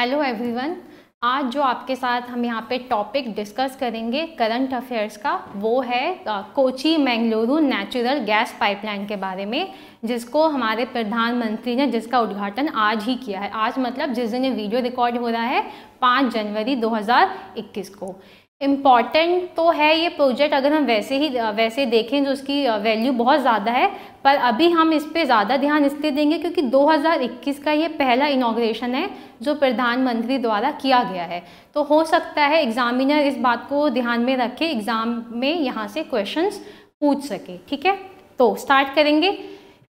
Hello everyone. आज जो आपके साथ हम यहाँ पे टॉपिक डिस्कस करेंगे करंट अफेयर्स का, वो है Kochi Mangaluru natural gas pipeline के बारे में, जिसको हमारे प्रधानमंत्री ने जिसका उद्घाटन आज ही किया है। आज मतलब जिस दिन ये वीडियो रिकॉर्ड हो रहा है 5 जनवरी 2021 को। इम्पॉर्टेंट तो है ये प्रोजेक्ट, अगर हम वैसे देखें जो उसकी वैल्यू बहुत ज़्यादा है, पर अभी हम इस पे ज़्यादा ध्यान इसलिए देंगे क्योंकि 2021 का ये पहला इनॉग्रेशन है जो प्रधानमंत्री द्वारा किया गया है। तो हो सकता है एग्जामिनर इस बात को ध्यान में रखे, एग्ज़ाम में यहाँ से क्वेश्चंस पूछ सके। ठीक है, तो स्टार्ट करेंगे।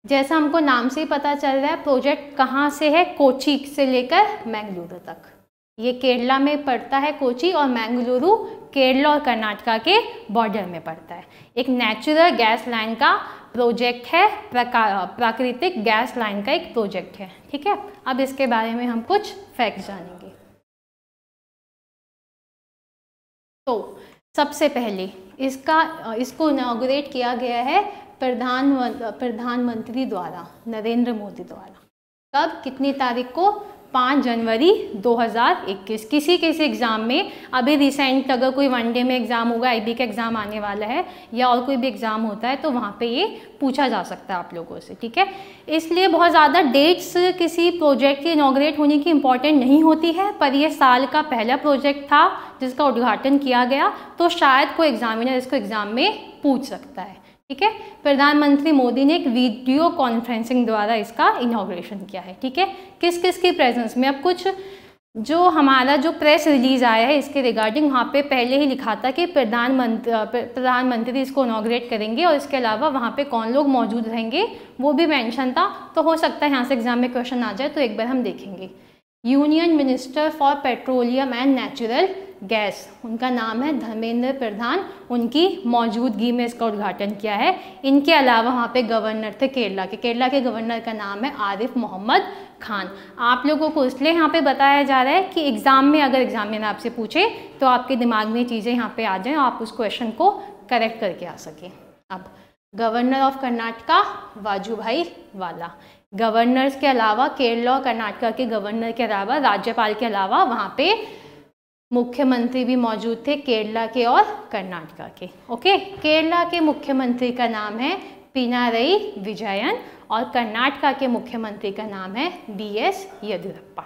जैसा हमको नाम से ही पता चल रहा है, प्रोजेक्ट कहाँ से है, कोची से लेकर मैंगलुरु तक। ये केरला में पड़ता है कोची, और मैंगलुरु केरला और कर्नाटका के बॉर्डर में पड़ता है। एक नेचुरल गैस लाइन का प्रोजेक्ट है, प्राकृतिक गैस लाइन का एक प्रोजेक्ट है। ठीक है, अब इसके बारे में हम कुछ फैक्ट जानेंगे। तो सबसे पहले इसको इनॉग्रेट किया गया है प्रधानमंत्री द्वारा, नरेंद्र मोदी द्वारा। कब, कितनी तारीख को? 5 जनवरी 2021। किसी एग्ज़ाम में अभी रिसेंट अगर कोई वनडे में एग्ज़ाम होगा, आईबी का एग्ज़ाम आने वाला है, या और कोई भी एग्ज़ाम होता है, तो वहाँ पे ये पूछा जा सकता है आप लोगों से। ठीक है, इसलिए बहुत ज़्यादा डेट्स किसी प्रोजेक्ट के इनॉग्रेट होने की इम्पॉर्टेंट नहीं होती है, पर ये साल का पहला प्रोजेक्ट था जिसका उद्घाटन किया गया, तो शायद कोई एग्जामिनर इसको एग्ज़ाम में पूछ सकता है। ठीक है, प्रधानमंत्री मोदी ने एक वीडियो कॉन्फ्रेंसिंग द्वारा इसका इनॉग्रेशन किया है। ठीक है, किस किस की प्रेजेंस में? अब कुछ जो हमारा जो प्रेस रिलीज आया है इसके रिगार्डिंग, वहाँ पे पहले ही लिखा था कि प्रधानमंत्री इसको इनॉग्रेट करेंगे, और इसके अलावा वहाँ पे कौन लोग मौजूद रहेंगे वो भी मेंशन था। तो हो सकता है यहाँ से एग्जाम में क्वेश्चन आ जाए, तो एक बार हम देखेंगे। Union minister for petroleum and natural gas, उनका नाम है धर्मेंद्र प्रधान, उनकी मौजूदगी में इसका उद्घाटन किया है। इनके अलावा वहाँ पे गवर्नर थे केरला के गवर्नर का नाम है आरिफ मोहम्मद खान। आप लोगों को इसलिए यहाँ पे बताया जा रहा है कि एग्ज़ाम में अगर एग्जामिनर आपसे पूछे तो आपके दिमाग में चीज़ें यहाँ पे आ जाएँ, आप उस क्वेश्चन को करेक्ट करके आ सकें। अब गवर्नर ऑफ कर्नाटका वाजूभाई वाला। गवर्नर्स के अलावा, केरला और कर्नाटका के गवर्नर के अलावा, राज्यपाल के अलावा वहाँ पे मुख्यमंत्री भी मौजूद थे, केरला के और कर्नाटका के। ओके, केरला के मुख्यमंत्री का नाम है पिनारई विजयन, और कर्नाटका के मुख्यमंत्री का नाम है BS येदियुरप्पा।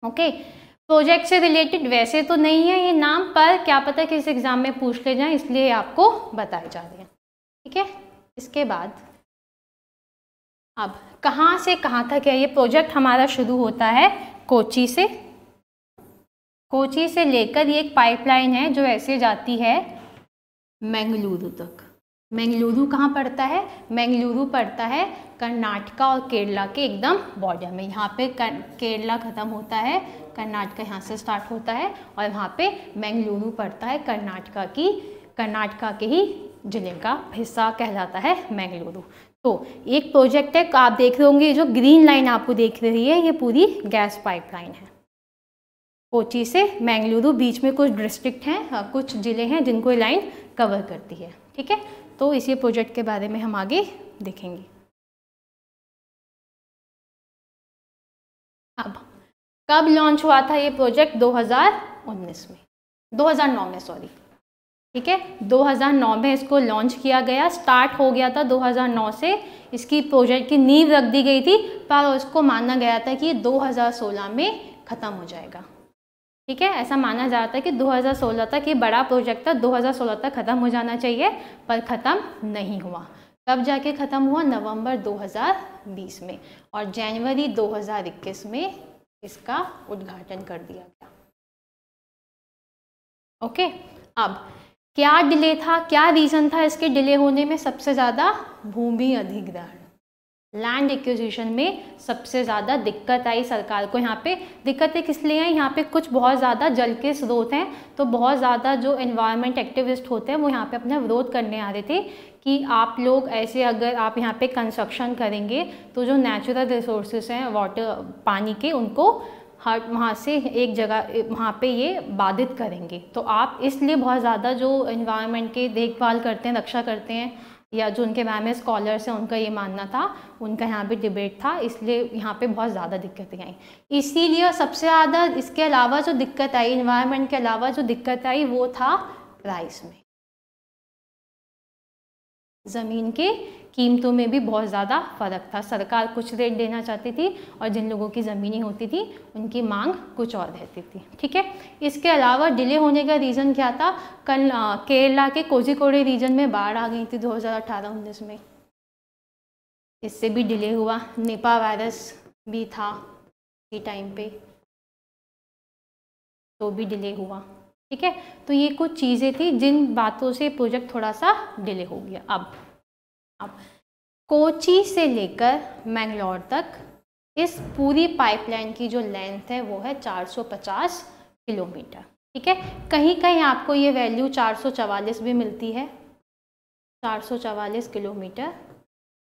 ओके, प्रोजेक्ट से रिलेटेड वैसे तो नहीं है ये नाम, पर क्या पता किस एग्जाम में पूछ ले जाए, इसलिए आपको बताए जा रहे हैं। ठीक है, इसके बाद अब कहाँ से कहाँ तक है ये प्रोजेक्ट? हमारा शुरू होता है कोची से। कोची से लेकर ये एक पाइपलाइन है जो ऐसे जाती है मैंगलुरु तक। मैंगलुरु कहाँ पड़ता है? मैंगलुरु पड़ता है कर्नाटका और केरला के एकदम बॉर्डर में। यहाँ पे केरला ख़त्म होता है, कर्नाटका यहाँ से स्टार्ट होता है, और वहाँ पे मैंगलुरु पड़ता है कर्नाटका के ही जिले का हिस्सा कहलाता है मैंगलुरु। तो एक प्रोजेक्ट है, आप देख रहे होंगे जो ग्रीन लाइन आपको देख रही है, ये पूरी गैस पाइपलाइन है कोची से मैंगलुरु। बीच में कुछ डिस्ट्रिक्ट हैं, कुछ ज़िले हैं जिनको ये लाइन कवर करती है। ठीक है, तो इसी प्रोजेक्ट के बारे में हम आगे देखेंगे। अब कब लॉन्च हुआ था ये प्रोजेक्ट? 2009 में सॉरी। ठीक है, 2009 में इसको लॉन्च किया गया, स्टार्ट हो गया था 2009 से। इसकी प्रोजेक्ट की नींव रख दी गई थी, पर उसको माना गया था कि 2016 में ख़त्म हो जाएगा। ठीक है, ऐसा माना जाता है कि 2016 तक ये बड़ा प्रोजेक्ट था, 2016 तक ख़त्म हो जाना चाहिए, पर ख़त्म नहीं हुआ। कब जाके ख़त्म हुआ? नवंबर 2020 में, और जनवरी 2021 में इसका उद्घाटन कर दिया गया। ओके, अब क्या डिले था, क्या रीज़न था इसके डिले होने में? सबसे ज़्यादा भूमि अधिग्रहण, लैंड एक्विजिशन में सबसे ज़्यादा दिक्कत आई सरकार को। यहाँ पे दिक्कतें किस लिए आई? यहाँ पे कुछ बहुत ज़्यादा जल के स्रोत हैं, तो बहुत ज़्यादा जो एनवायरनमेंट एक्टिविस्ट होते हैं वो यहाँ पे अपना विरोध करने आ रहे थे कि आप लोग ऐसे अगर आप यहाँ पे कंस्ट्रक्शन करेंगे तो जो नेचुरल रिसोर्सेज हैं वाटर, पानी के, उनको वहाँ से एक जगह वहाँ पे ये बाधित करेंगे। तो आप इसलिए बहुत ज़्यादा जो एनवायरनमेंट की देखभाल करते हैं, रक्षा करते हैं या जो उनके बारे में स्कॉलर्स हैं उनका ये मानना था, उनका यहाँ पे डिबेट था, इसलिए यहाँ पे बहुत ज़्यादा दिक्कतें आई। इसीलिए सबसे ज़्यादा इसके अलावा जो दिक्कत आई, इन्वायरमेंट के अलावा जो दिक्कत आई वो था प्राइस में। ज़मीन के कीमतों में भी बहुत ज़्यादा फ़र्क था। सरकार कुछ रेट देना चाहती थी और जिन लोगों की ज़मीनें होती थी उनकी मांग कुछ और रहती थी। ठीक है, इसके अलावा डिले होने का रीज़न क्या था? कल केरला के कोझिकोड रीजन में बाढ़ आ गई थी 2018-19 में, इससे भी डिले हुआ। निपा वायरस भी था इसी टाइम पे, तो भी डिले हुआ। ठीक है, तो ये कुछ चीज़ें थी जिन बातों से प्रोजेक्ट थोड़ा सा डिले हो गया। अब कोची से लेकर मैंगलोर तक इस पूरी पाइपलाइन की जो लेंथ है वो है 450 किलोमीटर। ठीक है, कहीं कहीं आपको ये वैल्यू 444 भी मिलती है। 444 किलोमीटर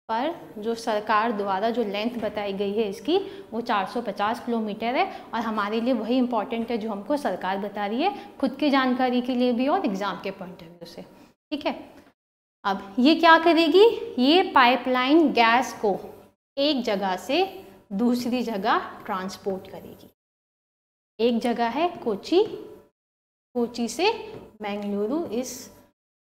पर जो सरकार द्वारा जो लेंथ बताई गई है इसकी वो 450 किलोमीटर है, और हमारे लिए वही इम्पॉर्टेंट है जो हमको सरकार बता रही है, खुद की जानकारी के लिए भी और एग्ज़ाम के पॉइंट ऑफ व्यू से। ठीक है, अब ये क्या करेगी? ये पाइपलाइन गैस को एक जगह से दूसरी जगह ट्रांसपोर्ट करेगी। एक जगह है कोची, कोची से मैंगलुरु इस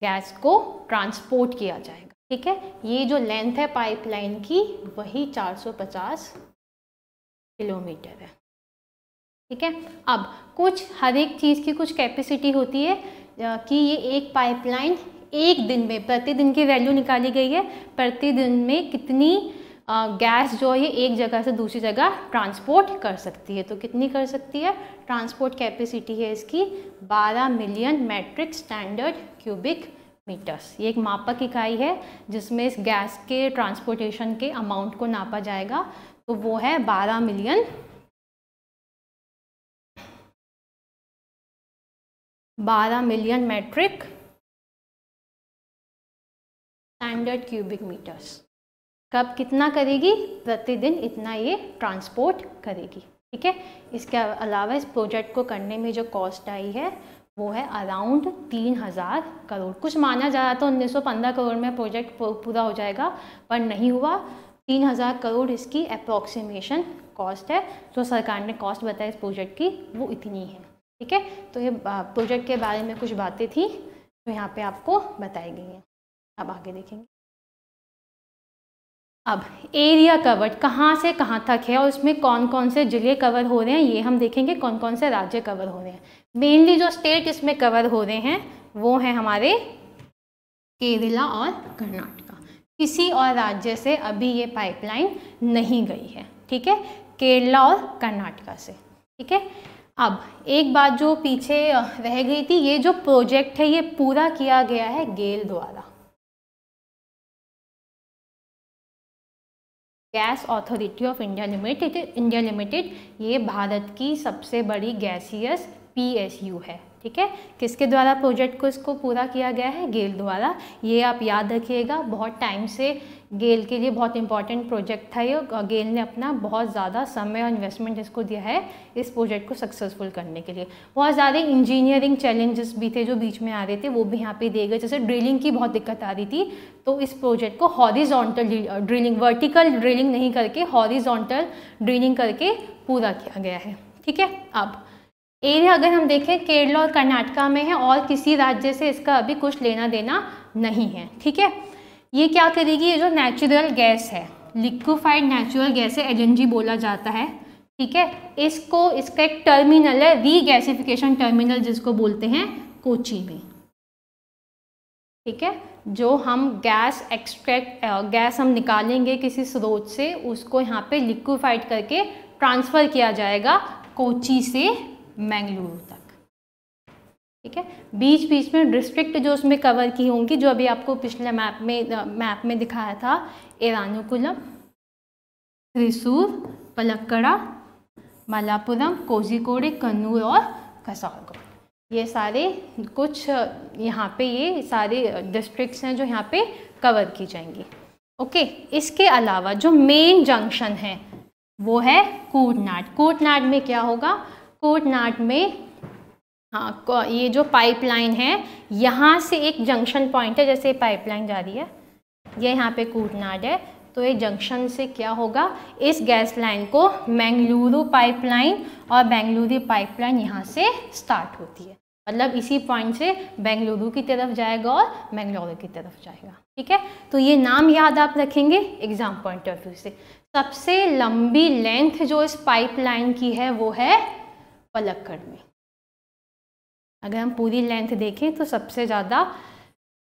गैस को ट्रांसपोर्ट किया जाएगा। ठीक है, ये जो लेंथ है पाइपलाइन की वही 450 किलोमीटर है। ठीक है, अब कुछ हर एक चीज़ की कुछ कैपेसिटी होती है कि ये एक पाइपलाइन एक दिन में, प्रतिदिन की वैल्यू निकाली गई है, प्रतिदिन में कितनी गैस जो है एक जगह से दूसरी जगह ट्रांसपोर्ट कर सकती है। तो कितनी कर सकती है? ट्रांसपोर्ट कैपेसिटी है इसकी 12 million metric standard cubic metres. ये एक मापक इकाई है जिसमें इस गैस के ट्रांसपोर्टेशन के अमाउंट को नापा जाएगा, तो वो है 12 million metric standard cubic metres. कब कितना करेगी? प्रतिदिन इतना ये ट्रांसपोर्ट करेगी। ठीक है, इसके अलावा इस प्रोजेक्ट को करने में जो कॉस्ट आई है वो है अराउंड 3000 करोड़। कुछ माना जा रहा था 1915 करोड़ में प्रोजेक्ट पूरा हो जाएगा, पर नहीं हुआ। 3000 करोड़ इसकी अप्रॉक्सीमेशन कॉस्ट है। जो सरकार ने कॉस्ट बताई इस प्रोजेक्ट की वो इतनी है। ठीक है, तो ये प्रोजेक्ट के बारे में कुछ बातें थी जो यहाँ पे आपको बताई गई हैं। अब आगे देखेंगे। अब एरिया कवर्ड कहाँ से कहाँ तक है और इसमें कौन कौन से जिले कवर हो रहे हैं ये हम देखेंगे, कौन कौन से राज्य कवर हो रहे हैं। मेनली जो स्टेट इसमें कवर हो रहे हैं वो हैं हमारे केरला और कर्नाटका। किसी और राज्य से अभी ये पाइपलाइन नहीं गई है। ठीक है, केरला और कर्नाटका से। ठीक है, अब एक बात जो पीछे रह गई थी, ये जो प्रोजेक्ट है ये पूरा किया गया है गेल द्वारा, gas authority of India limited. ये भारत की सबसे बड़ी गैसियस PSU है। ठीक है, किसके द्वारा प्रोजेक्ट को इसको पूरा किया गया है? गेल द्वारा। ये आप याद रखिएगा, बहुत टाइम से गेल के लिए बहुत इंपॉर्टेंट प्रोजेक्ट था ये। गेल ने अपना बहुत ज़्यादा समय और इन्वेस्टमेंट इसको दिया है इस प्रोजेक्ट को सक्सेसफुल करने के लिए। बहुत ज़्यादा इंजीनियरिंग चैलेंजेस भी थे जो बीच में आ रहे थे, वो भी यहाँ पे दिए गए। जैसे ड्रिलिंग की बहुत दिक्कत आ रही थी, तो इस प्रोजेक्ट को हॉरिजॉन्टल ड्रिलिंग, वर्टिकल ड्रिलिंग नहीं करके हॉरिजॉन्टल ड्रिलिंग करके पूरा किया गया है। ठीक है, अब एरिया अगर हम देखें केरला और कर्नाटका में है और किसी राज्य से इसका अभी कुछ लेना देना नहीं है। ठीक है, ये क्या करेगी? ये जो नेचुरल गैस है, लिक्विफाइड नेचुरल गैस है, LNG बोला जाता है। ठीक है, इसका एक टर्मिनल है, रीगैसिफिकेशन टर्मिनल जिसको बोलते हैं, कोची में। ठीक है, जो हम गैस हम निकालेंगे किसी स्रोत से, उसको यहाँ पे लिक्विफाइड करके ट्रांसफ़र किया जाएगा कोची से मैंगलुरु तक। ठीक है, बीच बीच में डिस्ट्रिक्ट जो उसमें कवर की होंगी, जो अभी आपको पिछले मैप में दिखाया था, एरानुकुलम, थ्रिसूर, पलक्कड़ा, मलापुरम, कोझिकोड, कन्नूर और कासरगोड। ये सारे कुछ यहाँ पे ये सारे डिस्ट्रिक्ट्स हैं जो यहाँ पे कवर की जाएंगी। ओके, इसके अलावा जो मेन जंक्शन है वो है कूटनाड। कूटनाड में क्या होगा? कूटनाड में ये जो पाइपलाइन है, यहाँ से एक जंक्शन पॉइंट है, जैसे पाइपलाइन जा रही है, ये यहाँ पे कूटनाड है, तो ये जंक्शन से क्या होगा, इस गैस लाइन को बेंगलुरु पाइपलाइन और बेंगलुरु पाइपलाइन यहाँ से स्टार्ट होती है, मतलब इसी पॉइंट से बेंगलुरु की तरफ जाएगा और बेंगलुरु की तरफ जाएगा। ठीक है, तो ये नाम याद आप रखेंगे एग्जाम पॉइंट ऑफ व्यू से। सबसे लंबी लेंथ जो इस पाइपलाइन की है वो है पलक्कड़ में। अगर हम पूरी लेंथ देखें तो सबसे ज़्यादा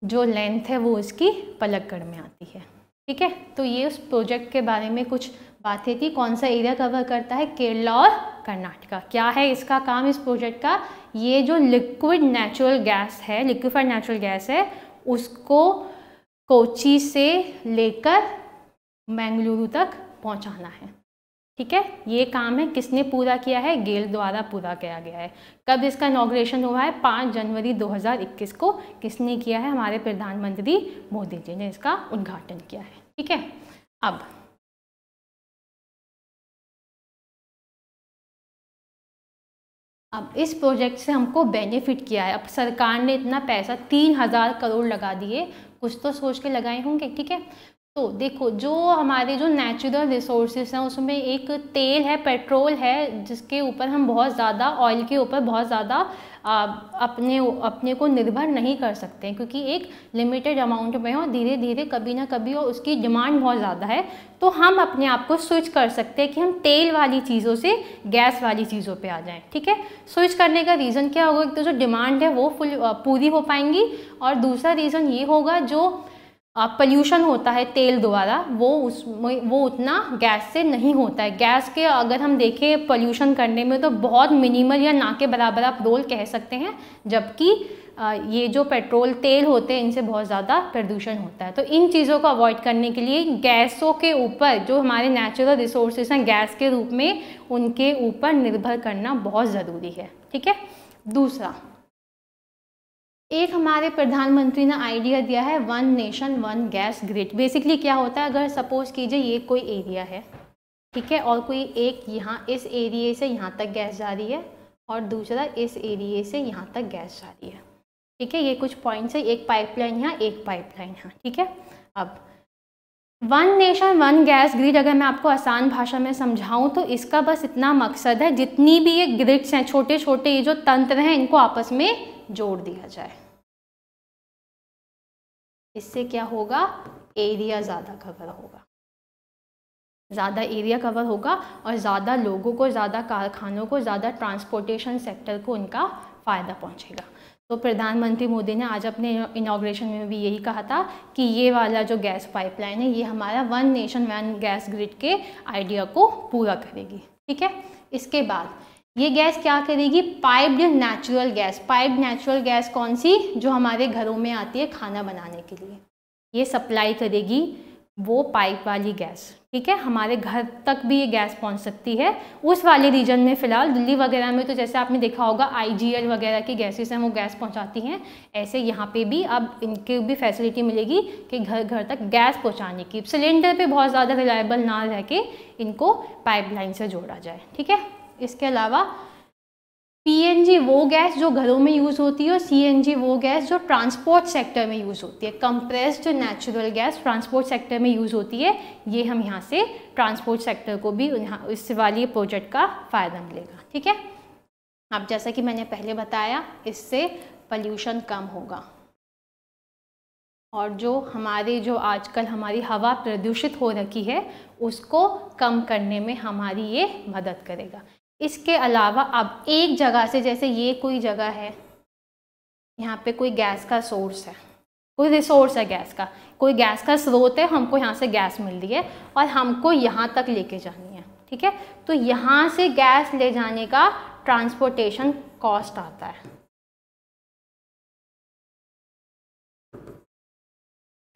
जो लेंथ है वो इसकी पलक्कड़ में आती है। ठीक है, तो ये उस प्रोजेक्ट के बारे में कुछ बातें थी। कौन सा एरिया कवर करता है, केरला और कर्नाटका। क्या है इसका काम इस प्रोजेक्ट का, ये जो लिक्विड नेचुरल गैस है, लिक्विफाइड नेचुरल गैस है, उसको कोची से लेकर बेंगलुरु तक पहुंचाना है। ठीक है, ये काम है किसने पूरा किया है, गेल द्वारा पूरा किया गया है। कब इसका इनॉग्रेशन हुआ है, 5 जनवरी 2021 को। किसने किया है, हमारे प्रधानमंत्री मोदी जी ने इसका उद्घाटन किया है। ठीक है, अब इस प्रोजेक्ट से हमको बेनिफिट किया है। अब सरकार ने इतना पैसा 3000 करोड़ लगा दिए, कुछ तो सोच के लगाए होंगे। ठीक है, तो देखो जो हमारे जो नेचुरल रिसोर्सेज हैं उसमें एक तेल है, पेट्रोल है, जिसके ऊपर हम बहुत ज़्यादा, ऑयल के ऊपर बहुत ज़्यादा अपने को निर्भर नहीं कर सकते, क्योंकि एक लिमिटेड अमाउंट में हो, धीरे धीरे कभी ना कभी हो, उसकी डिमांड बहुत ज़्यादा है। तो हम अपने आप को स्विच कर सकते हैं कि हम तेल वाली चीज़ों से गैस वाली चीज़ों पे आ जाएं। ठीक है, स्विच करने का रीज़न क्या होगा, तो जो डिमांड है वो पूरी हो पाएंगी, और दूसरा रीज़न ये होगा जो पोल्यूशन होता है तेल द्वारा वो उतना गैस से नहीं होता है। गैस के अगर हम देखें पोल्यूशन करने में तो बहुत मिनिमल या ना के बराबर आप रोल कह सकते हैं, जबकि ये जो पेट्रोल तेल होते हैं इनसे बहुत ज़्यादा प्रदूषण होता है। तो इन चीज़ों को अवॉइड करने के लिए गैसों के ऊपर, जो हमारे नेचुरल रिसोर्सेज हैं गैस के रूप में, उनके ऊपर निर्भर करना बहुत ज़रूरी है। ठीक है, दूसरा एक हमारे प्रधानमंत्री ने आइडिया दिया है 1 नेशन 1 गैस ग्रिड। बेसिकली क्या होता है, अगर सपोज कीजिए ये कोई एरिया है, ठीक है, और कोई एक यहाँ इस एरिया से यहाँ तक गैस जा रही है और दूसरा इस एरिया से यहाँ तक गैस जा रही है। ठीक है, ये कुछ पॉइंट्स है, एक पाइपलाइन यहाँ, एक पाइपलाइन यहाँ। ठीक है, अब 1 नेशन 1 गैस ग्रिड अगर मैं आपको आसान भाषा में समझाऊं तो इसका बस इतना मकसद है, जितनी भी ये ग्रिड्स हैं, छोटे छोटे ये जो तंत्र हैं, इनको आपस में जोड़ दिया जाए। इससे क्या होगा, एरिया ज़्यादा कवर होगा, ज़्यादा एरिया कवर होगा और ज़्यादा लोगों को, ज़्यादा कारखानों को, ज़्यादा ट्रांसपोर्टेशन सेक्टर को इनका फ़ायदा पहुंचेगा। तो प्रधानमंत्री मोदी ने आज अपने इनॉग्रेशन में भी यही कहा था कि ये वाला जो गैस पाइपलाइन है ये हमारा 1 नेशन 1 गैस ग्रिड के आइडिया को पूरा करेगी। ठीक है, इसके बाद ये गैस क्या करेगी, piped natural gas. Piped natural gas कौन सी, जो हमारे घरों में आती है खाना बनाने के लिए, ये सप्लाई करेगी वो पाइप वाली गैस। ठीक है, हमारे घर तक भी ये गैस पहुंच सकती है। उस वाले रीजन में फ़िलहाल दिल्ली वगैरह में तो जैसे आपने देखा होगा IGL वगैरह की गैसेस हैं वो गैस पहुंचाती हैं, ऐसे यहाँ पे भी अब इनके भी फैसिलिटी मिलेगी कि घर घर तक गैस पहुँचाने की। सिलेंडर पे बहुत ज़्यादा रिलायबल ना रह के इनको पाइपलाइन से जोड़ा जाए। ठीक है, इसके अलावा PNG वो गैस जो घरों में यूज़ होती है और CNG वो गैस जो ट्रांसपोर्ट सेक्टर में यूज़ होती है। Compressed natural gas transport sector में यूज़ होती है, ये हम यहाँ से ट्रांसपोर्ट सेक्टर को भी इस वाली प्रोजेक्ट का फ़ायदा मिलेगा। ठीक है, अब जैसा कि मैंने पहले बताया, इससे पोल्यूशन कम होगा और जो आजकल हमारी हवा प्रदूषित हो रखी है उसको कम करने में हमारी ये मदद करेगा। इसके अलावा अब एक जगह से, जैसे ये कोई जगह है, यहाँ पे कोई गैस का सोर्स है, कोई रिसोर्स है गैस का, कोई गैस का स्रोत है, हमको यहाँ से गैस मिल रही है और हमको यहाँ तक लेके जानी है। ठीक है, तो यहाँ से गैस ले जाने का ट्रांसपोर्टेशन कॉस्ट आता है।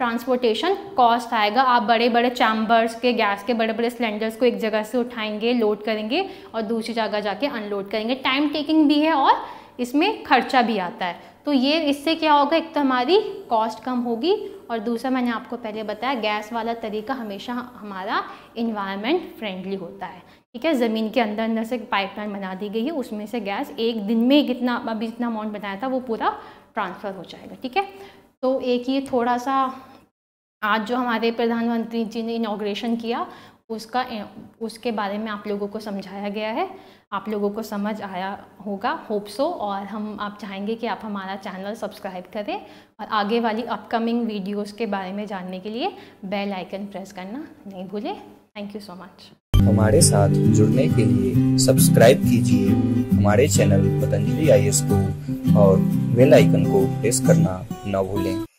ट्रांसपोर्टेशन कॉस्ट आएगा। आप बड़े बड़े चैम्बर्स के गैस के बड़े बड़े सिलेंडर्स को एक जगह से उठाएंगे, लोड करेंगे और दूसरी जगह जाके अनलोड करेंगे। टाइम टेकिंग भी है और इसमें खर्चा भी आता है। तो ये इससे क्या होगा, एक तो हमारी कॉस्ट कम होगी और दूसरा मैंने आपको पहले बताया गैस वाला तरीका हमेशा हमारा इन्वायरमेंट फ्रेंडली होता है। ठीक है, ज़मीन के अंदर से पाइपलाइन बना दी गई है, उसमें से गैस एक दिन में जितना अमाउंट बनाया था वो पूरा ट्रांसफ़र हो जाएगा। ठीक है, तो एक ये थोड़ा सा आज जो हमारे प्रधानमंत्री जी ने इनॉग्रेशन किया उसके बारे में आप लोगों को समझाया गया है। आप लोगों को समझ आया होगा, होप सो। और आप चाहेंगे कि आप हमारा चैनल सब्सक्राइब करें और आगे वाली अपकमिंग वीडियोस के बारे में जानने के लिए बेल आइकन प्रेस करना नहीं भूलें। Thank you so much. हमारे साथ जुड़ने के लिए सब्सक्राइब कीजिए हमारे चैनल पतंजलि IAS को और बेल आइकन को प्रेस करना न भूलें।